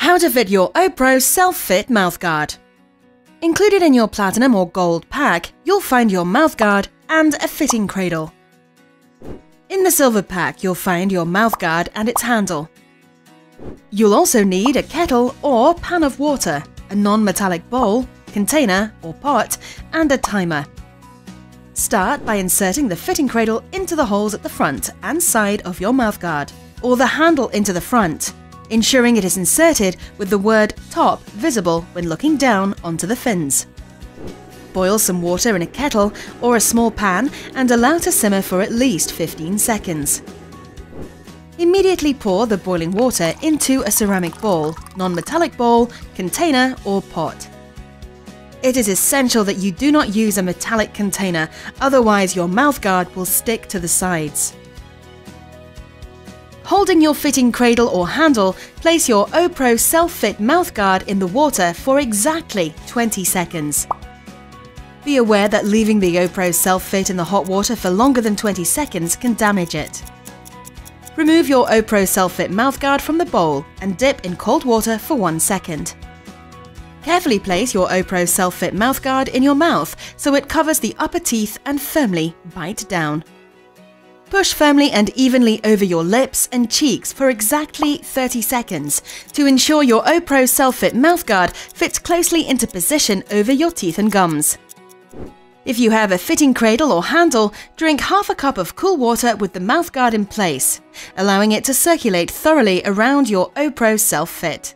How to fit your OPRO Self-Fit Mouthguard. Included in your Platinum or Gold pack, you'll find your mouthguard and a fitting cradle. In the Silver pack, you'll find your mouthguard and its handle. You'll also need a kettle or pan of water, a non-metallic bowl, container or pot, and a timer. Start by inserting the fitting cradle into the holes at the front and side of your mouthguard, or the handle into the front, ensuring it is inserted with the word top visible when looking down onto the fins. Boil some water in a kettle or a small pan and allow to simmer for at least 15 seconds. Immediately pour the boiling water into a ceramic bowl, non-metallic bowl, container or pot. It is essential that you do not use a metallic container, otherwise your mouthguard will stick to the sides. Holding your fitting cradle or handle, place your OPRO Self-Fit Mouthguard in the water for exactly 20 seconds. Be aware that leaving the OPRO Self-Fit in the hot water for longer than 20 seconds can damage it. Remove your OPRO Self-Fit Mouthguard from the bowl and dip in cold water for 1 second. Carefully place your OPRO Self-Fit Mouthguard in your mouth so it covers the upper teeth and firmly bite down. Push firmly and evenly over your lips and cheeks for exactly 30 seconds to ensure your OPRO Self-Fit Mouthguard fits closely into position over your teeth and gums. If you have a fitting cradle or handle, drink half a cup of cool water with the mouthguard in place, allowing it to circulate thoroughly around your OPRO Self-Fit.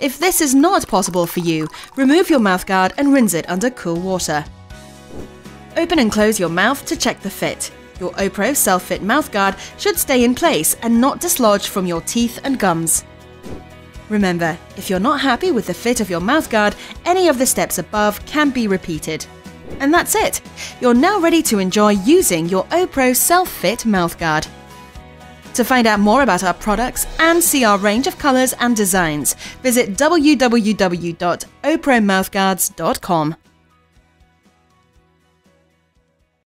If this is not possible for you, remove your mouthguard and rinse it under cool water. Open and close your mouth to check the fit. Your OPRO Self-Fit Mouthguard should stay in place and not dislodge from your teeth and gums. Remember, if you're not happy with the fit of your mouthguard, any of the steps above can be repeated. And that's it! You're now ready to enjoy using your OPRO Self-Fit Mouthguard. To find out more about our products and see our range of colors and designs, visit www.opromouthguards.com.